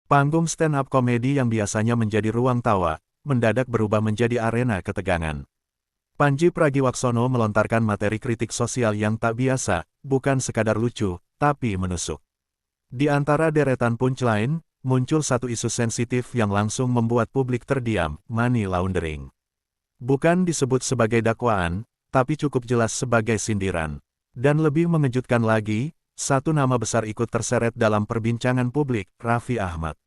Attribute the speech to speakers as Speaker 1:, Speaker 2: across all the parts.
Speaker 1: Panggung stand-up komedi yang biasanya menjadi ruang tawa, mendadak berubah menjadi arena ketegangan. Pandji Pragiwaksono melontarkan materi kritik sosial yang tak biasa, bukan sekadar lucu, tapi menusuk. Di antara deretan punchline, muncul satu isu sensitif yang langsung membuat publik terdiam, money laundering. Bukan disebut sebagai dakwaan, tapi cukup jelas sebagai sindiran. Dan lebih mengejutkan lagi, satu nama besar ikut terseret dalam perbincangan publik, Raffi Ahmad.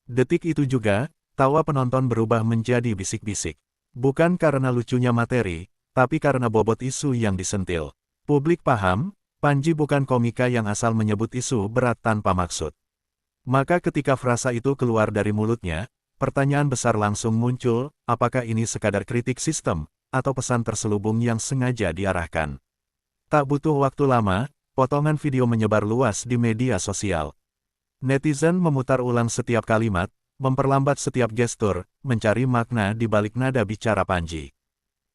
Speaker 1: Detik itu juga, tawa penonton berubah menjadi bisik-bisik. Bukan karena lucunya materi, tapi karena bobot isu yang disentil. Publik paham, Pandji bukan komika yang asal menyebut isu berat tanpa maksud. Maka ketika frasa itu keluar dari mulutnya, pertanyaan besar langsung muncul, apakah ini sekadar kritik sistem, atau pesan terselubung yang sengaja diarahkan. Tak butuh waktu lama, potongan video menyebar luas di media sosial. Netizen memutar ulang setiap kalimat, memperlambat setiap gestur, mencari makna di balik nada bicara Pandji.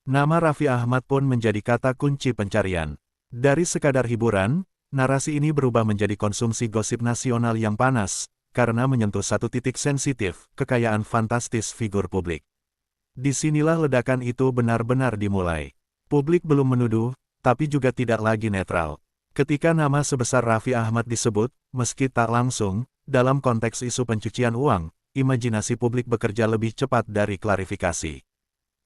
Speaker 1: Nama Raffi Ahmad pun menjadi kata kunci pencarian. Dari sekadar hiburan, narasi ini berubah menjadi konsumsi gosip nasional yang panas, karena menyentuh satu titik sensitif, kekayaan fantastis figur publik. Disinilah ledakan itu benar-benar dimulai. Publik belum menuduh, tapi juga tidak lagi netral. Ketika nama sebesar Raffi Ahmad disebut, meski tak langsung, dalam konteks isu pencucian uang, imajinasi publik bekerja lebih cepat dari klarifikasi.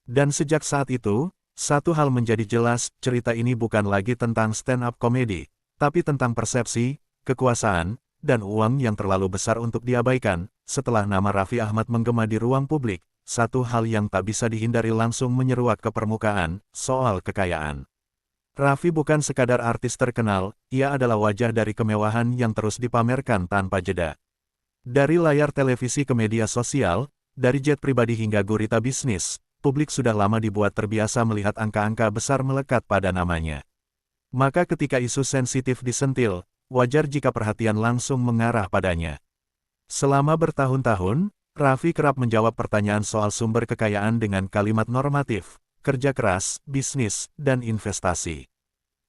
Speaker 1: Dan sejak saat itu, satu hal menjadi jelas, cerita ini bukan lagi tentang stand-up komedi, tapi tentang persepsi, kekuasaan, dan uang yang terlalu besar untuk diabaikan. Setelah nama Raffi Ahmad menggema di ruang publik, satu hal yang tak bisa dihindari langsung menyeruak ke permukaan, soal kekayaan. Raffi bukan sekadar artis terkenal, ia adalah wajah dari kemewahan yang terus dipamerkan tanpa jeda. Dari layar televisi ke media sosial, dari jet pribadi hingga gurita bisnis, publik sudah lama dibuat terbiasa melihat angka-angka besar melekat pada namanya. Maka ketika isu sensitif disentil, wajar jika perhatian langsung mengarah padanya. Selama bertahun-tahun, Raffi kerap menjawab pertanyaan soal sumber kekayaan dengan kalimat normatif, kerja keras, bisnis, dan investasi.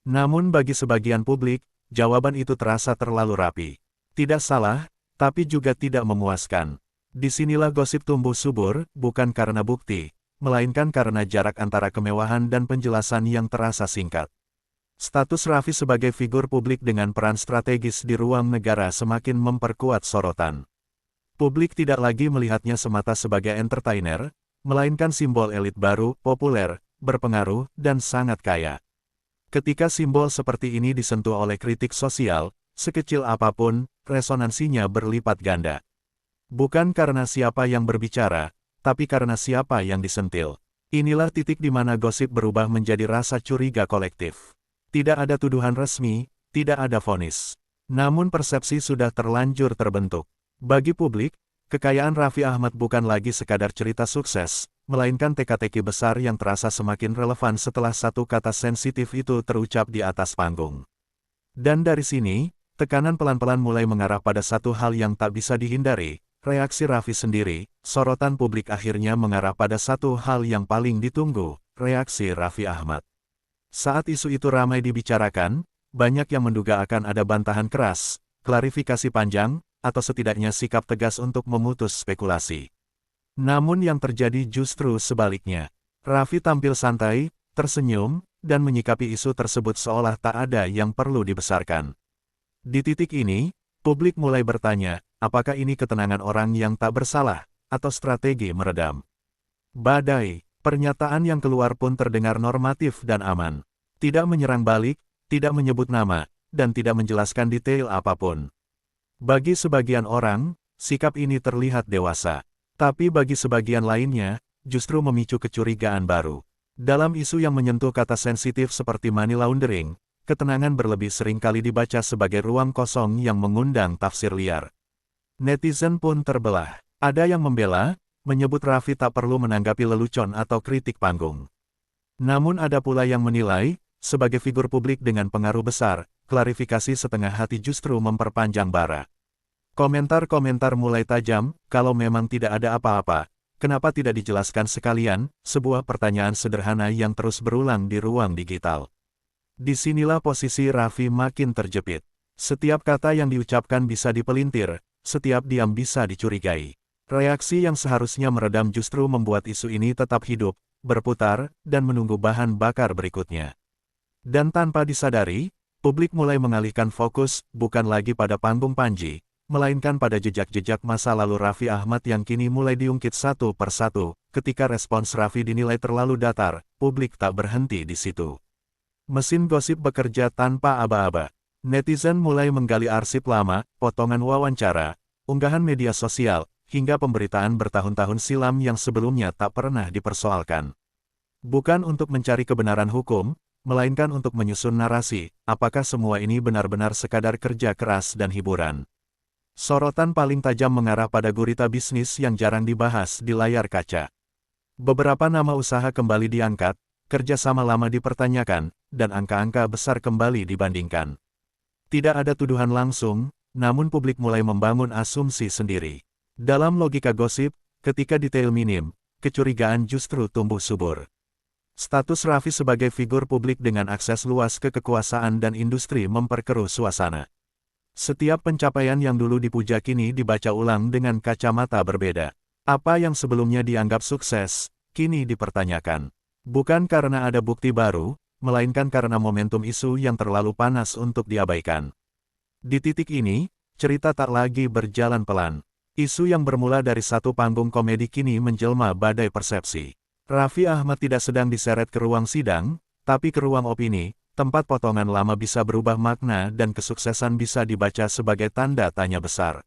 Speaker 1: Namun bagi sebagian publik, jawaban itu terasa terlalu rapi. Tidak salah, tapi juga tidak memuaskan. Disinilah gosip tumbuh subur, bukan karena bukti, melainkan karena jarak antara kemewahan dan penjelasan yang terasa singkat. Status Raffi sebagai figur publik dengan peran strategis di ruang negara semakin memperkuat sorotan. Publik tidak lagi melihatnya semata sebagai entertainer, melainkan simbol elit baru, populer, berpengaruh, dan sangat kaya. Ketika simbol seperti ini disentuh oleh kritik sosial, sekecil apapun, resonansinya berlipat ganda. Bukan karena siapa yang berbicara, tapi karena siapa yang disentil. Inilah titik di mana gosip berubah menjadi rasa curiga kolektif. Tidak ada tuduhan resmi, tidak ada vonis. Namun persepsi sudah terlanjur terbentuk. Bagi publik, kekayaan Raffi Ahmad bukan lagi sekadar cerita sukses, melainkan teka-teki besar yang terasa semakin relevan setelah satu kata sensitif itu terucap di atas panggung. Dan dari sini, tekanan pelan-pelan mulai mengarah pada satu hal yang tak bisa dihindari, reaksi Raffi sendiri. Sorotan publik akhirnya mengarah pada satu hal yang paling ditunggu, reaksi Raffi Ahmad. Saat isu itu ramai dibicarakan, banyak yang menduga akan ada bantahan keras, klarifikasi panjang, atau setidaknya sikap tegas untuk memutus spekulasi. Namun yang terjadi justru sebaliknya. Raffi tampil santai, tersenyum, dan menyikapi isu tersebut seolah tak ada yang perlu dibesarkan. Di titik ini, publik mulai bertanya, apakah ini ketenangan orang yang tak bersalah, atau strategi meredam badai? Pernyataan yang keluar pun terdengar normatif dan aman. Tidak menyerang balik, tidak menyebut nama, dan tidak menjelaskan detail apapun. Bagi sebagian orang, sikap ini terlihat dewasa. Tapi bagi sebagian lainnya, justru memicu kecurigaan baru. Dalam isu yang menyentuh kata sensitif seperti money laundering, ketenangan berlebih seringkali dibaca sebagai ruang kosong yang mengundang tafsir liar. Netizen pun terbelah. Ada yang membela, menyebut Raffi tak perlu menanggapi lelucon atau kritik panggung. Namun ada pula yang menilai, sebagai figur publik dengan pengaruh besar, klarifikasi setengah hati justru memperpanjang bara. Komentar-komentar mulai tajam, kalau memang tidak ada apa-apa, kenapa tidak dijelaskan sekalian? Sebuah pertanyaan sederhana yang terus berulang di ruang digital. Disinilah posisi Raffi makin terjepit. Setiap kata yang diucapkan bisa dipelintir, setiap diam bisa dicurigai. Reaksi yang seharusnya meredam justru membuat isu ini tetap hidup, berputar, dan menunggu bahan bakar berikutnya. Dan tanpa disadari, publik mulai mengalihkan fokus, bukan lagi pada panggung Panji, melainkan pada jejak-jejak masa lalu Raffi Ahmad yang kini mulai diungkit satu persatu. Ketika respons Raffi dinilai terlalu datar, publik tak berhenti di situ. Mesin gosip bekerja tanpa aba-aba. Netizen mulai menggali arsip lama, potongan wawancara, unggahan media sosial, hingga pemberitaan bertahun-tahun silam yang sebelumnya tak pernah dipersoalkan. Bukan untuk mencari kebenaran hukum, melainkan untuk menyusun narasi, apakah semua ini benar-benar sekadar kerja keras dan hiburan. Sorotan paling tajam mengarah pada gurita bisnis yang jarang dibahas di layar kaca. Beberapa nama usaha kembali diangkat, kerjasama lama dipertanyakan, dan angka-angka besar kembali dibandingkan. Tidak ada tuduhan langsung, namun publik mulai membangun asumsi sendiri. Dalam logika gosip, ketika detail minim, kecurigaan justru tumbuh subur. Status Raffi sebagai figur publik dengan akses luas ke kekuasaan dan industri memperkeruh suasana. Setiap pencapaian yang dulu dipuja kini dibaca ulang dengan kacamata berbeda. Apa yang sebelumnya dianggap sukses, kini dipertanyakan. Bukan karena ada bukti baru, melainkan karena momentum isu yang terlalu panas untuk diabaikan. Di titik ini, cerita tak lagi berjalan pelan. Isu yang bermula dari satu panggung komedi kini menjelma badai persepsi. Raffi Ahmad tidak sedang diseret ke ruang sidang, tapi ke ruang opini, tempat potongan lama bisa berubah makna dan kesuksesan bisa dibaca sebagai tanda tanya besar.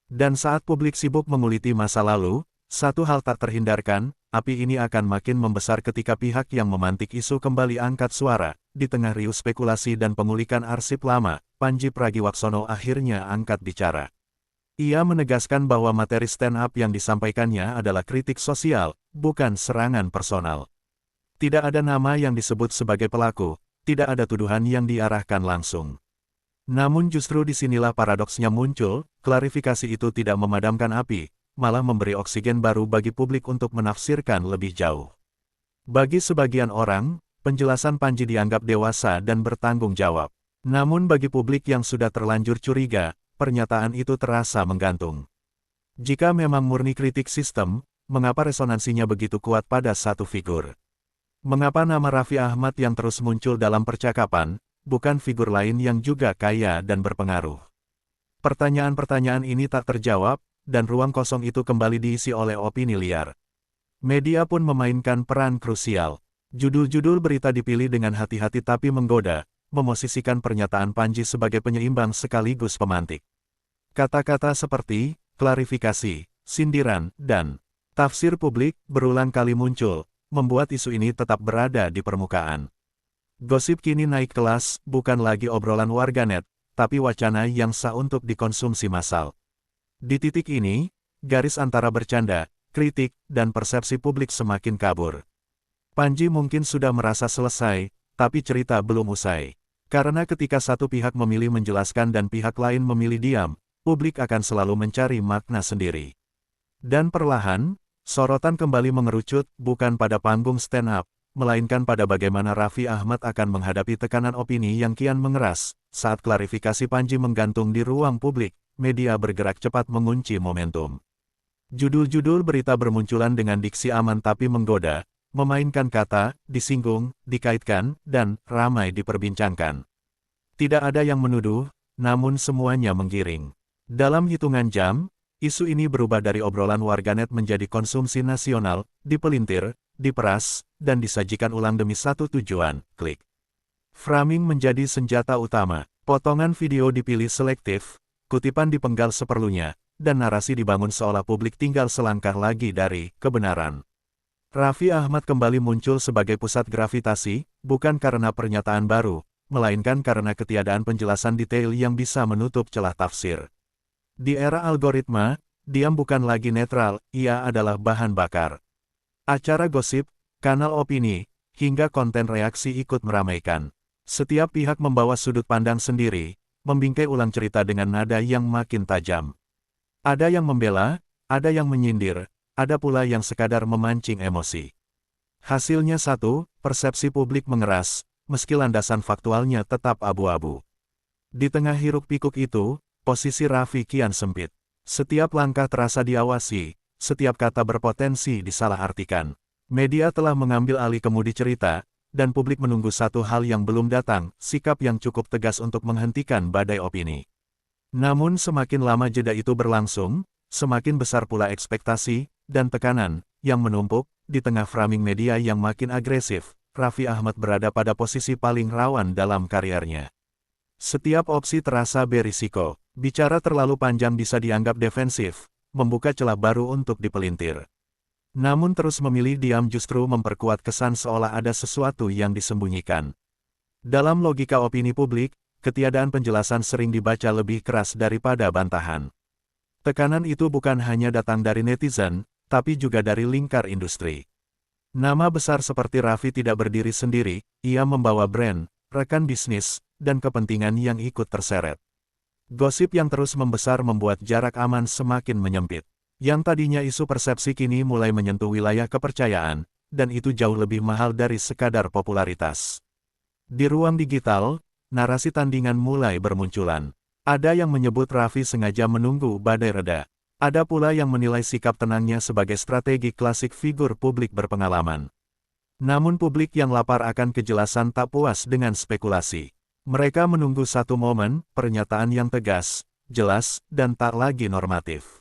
Speaker 1: Dan saat publik sibuk menguliti masa lalu, satu hal tak terhindarkan, api ini akan makin membesar ketika pihak yang memantik isu kembali angkat suara. Di tengah riuh spekulasi dan pengulikan arsip lama, Pandji Pragiwaksono akhirnya angkat bicara. Ia menegaskan bahwa materi stand-up yang disampaikannya adalah kritik sosial, bukan serangan personal. Tidak ada nama yang disebut sebagai pelaku, tidak ada tuduhan yang diarahkan langsung. Namun justru disinilah paradoksnya muncul, klarifikasi itu tidak memadamkan api, malah memberi oksigen baru bagi publik untuk menafsirkan lebih jauh. Bagi sebagian orang, penjelasan Pandji dianggap dewasa dan bertanggung jawab. Namun bagi publik yang sudah terlanjur curiga, pernyataan itu terasa menggantung. Jika memang murni kritik sistem, mengapa resonansinya begitu kuat pada satu figur? Mengapa nama Raffi Ahmad yang terus muncul dalam percakapan, bukan figur lain yang juga kaya dan berpengaruh? Pertanyaan-pertanyaan ini tak terjawab, dan ruang kosong itu kembali diisi oleh opini liar. Media pun memainkan peran krusial. Judul-judul berita dipilih dengan hati-hati tapi menggoda, memosisikan pernyataan Pandji sebagai penyeimbang sekaligus pemantik. Kata-kata seperti klarifikasi, sindiran, dan tafsir publik berulang kali muncul, membuat isu ini tetap berada di permukaan. Gosip kini naik kelas, bukan lagi obrolan warganet, tapi wacana yang sah untuk dikonsumsi massal. Di titik ini, garis antara bercanda, kritik, dan persepsi publik semakin kabur. Pandji mungkin sudah merasa selesai, tapi cerita belum usai. Karena ketika satu pihak memilih menjelaskan dan pihak lain memilih diam, publik akan selalu mencari makna sendiri. Dan perlahan, sorotan kembali mengerucut, bukan pada panggung stand-up, melainkan pada bagaimana Raffi Ahmad akan menghadapi tekanan opini yang kian mengeras. Saat klarifikasi Pandji menggantung di ruang publik, media bergerak cepat mengunci momentum. Judul-judul berita bermunculan dengan diksi aman tapi menggoda, memainkan kata, disinggung, dikaitkan, dan ramai diperbincangkan. Tidak ada yang menuduh, namun semuanya menggiring. Dalam hitungan jam, isu ini berubah dari obrolan warganet menjadi konsumsi nasional, dipelintir, diperas, dan disajikan ulang demi satu tujuan, klik. Framing menjadi senjata utama, potongan video dipilih selektif, kutipan dipenggal seperlunya, dan narasi dibangun seolah publik tinggal selangkah lagi dari kebenaran. Raffi Ahmad kembali muncul sebagai pusat gravitasi, bukan karena pernyataan baru, melainkan karena ketiadaan penjelasan detail yang bisa menutup celah tafsir. Di era algoritma, diam bukan lagi netral, ia adalah bahan bakar. Acara gosip, kanal opini, hingga konten reaksi ikut meramaikan. Setiap pihak membawa sudut pandang sendiri, membingkai ulang cerita dengan nada yang makin tajam. Ada yang membela, ada yang menyindir, ada pula yang sekadar memancing emosi. Hasilnya satu, persepsi publik mengeras, meski landasan faktualnya tetap abu-abu. Di tengah hiruk-pikuk itu, posisi Raffi kian sempit. Setiap langkah terasa diawasi, setiap kata berpotensi disalahartikan. Media telah mengambil alih kemudi cerita, dan publik menunggu satu hal yang belum datang, sikap yang cukup tegas untuk menghentikan badai opini. Namun semakin lama jeda itu berlangsung, semakin besar pula ekspektasi dan tekanan yang menumpuk. Di tengah framing media yang makin agresif, Raffi Ahmad berada pada posisi paling rawan dalam karirnya. Setiap opsi terasa berisiko. Bicara terlalu panjang bisa dianggap defensif, membuka celah baru untuk dipelintir. Namun terus memilih diam justru memperkuat kesan seolah ada sesuatu yang disembunyikan. Dalam logika opini publik, ketiadaan penjelasan sering dibaca lebih keras daripada bantahan. Tekanan itu bukan hanya datang dari netizen, tapi juga dari lingkar industri. Nama besar seperti Raffi tidak berdiri sendiri, ia membawa brand, rekan bisnis, dan kepentingan yang ikut terseret. Gosip yang terus membesar membuat jarak aman semakin menyempit. Yang tadinya isu persepsi kini mulai menyentuh wilayah kepercayaan, dan itu jauh lebih mahal dari sekadar popularitas. Di ruang digital, narasi tandingan mulai bermunculan. Ada yang menyebut Raffi sengaja menunggu badai reda. Ada pula yang menilai sikap tenangnya sebagai strategi klasik figur publik berpengalaman. Namun publik yang lapar akan kejelasan tak puas dengan spekulasi. Mereka menunggu satu momen, pernyataan yang tegas, jelas, dan tak lagi normatif.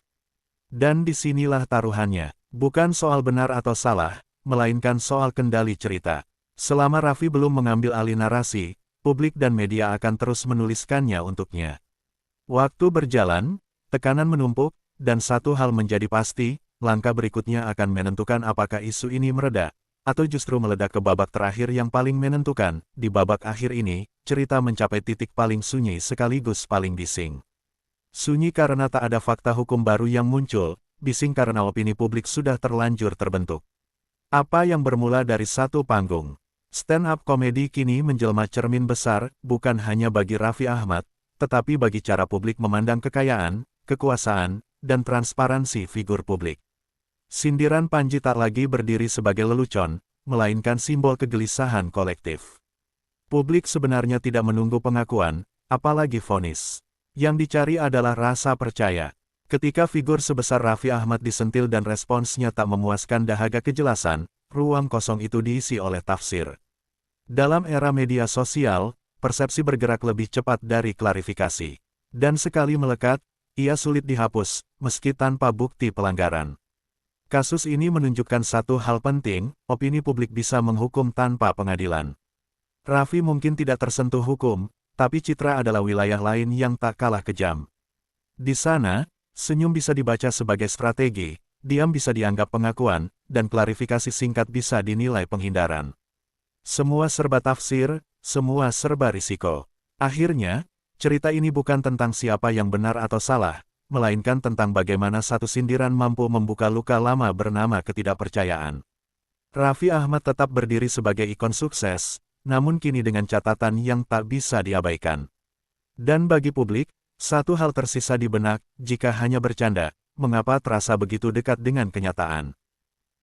Speaker 1: Dan disinilah taruhannya, bukan soal benar atau salah, melainkan soal kendali cerita. Selama Raffi belum mengambil alih narasi, publik dan media akan terus menuliskannya untuknya. Waktu berjalan, tekanan menumpuk, dan satu hal menjadi pasti, langkah berikutnya akan menentukan apakah isu ini mereda, atau justru meledak ke babak terakhir yang paling menentukan. Di babak akhir ini, cerita mencapai titik paling sunyi sekaligus paling bising. Sunyi karena tak ada fakta hukum baru yang muncul, bising karena opini publik sudah terlanjur terbentuk. Apa yang bermula dari satu panggung, stand-up komedi kini menjelma cermin besar, bukan hanya bagi Raffi Ahmad, tetapi bagi cara publik memandang kekayaan, kekuasaan, dan transparansi figur publik. Sindiran Panji tak lagi berdiri sebagai lelucon, melainkan simbol kegelisahan kolektif. Publik sebenarnya tidak menunggu pengakuan, apalagi vonis. Yang dicari adalah rasa percaya. Ketika figur sebesar Raffi Ahmad disentil dan responsnya tak memuaskan dahaga kejelasan, ruang kosong itu diisi oleh tafsir. Dalam era media sosial, persepsi bergerak lebih cepat dari klarifikasi. Dan sekali melekat, ia sulit dihapus, meski tanpa bukti pelanggaran. Kasus ini menunjukkan satu hal penting, opini publik bisa menghukum tanpa pengadilan. Raffi mungkin tidak tersentuh hukum, tapi citra adalah wilayah lain yang tak kalah kejam. Di sana, senyum bisa dibaca sebagai strategi, diam bisa dianggap pengakuan, dan klarifikasi singkat bisa dinilai penghindaran. Semua serba tafsir, semua serba risiko. Akhirnya, cerita ini bukan tentang siapa yang benar atau salah, melainkan tentang bagaimana satu sindiran mampu membuka luka lama bernama ketidakpercayaan. Raffi Ahmad tetap berdiri sebagai ikon sukses, namun kini dengan catatan yang tak bisa diabaikan. Dan bagi publik, satu hal tersisa di benak, jika hanya bercanda, mengapa terasa begitu dekat dengan kenyataan.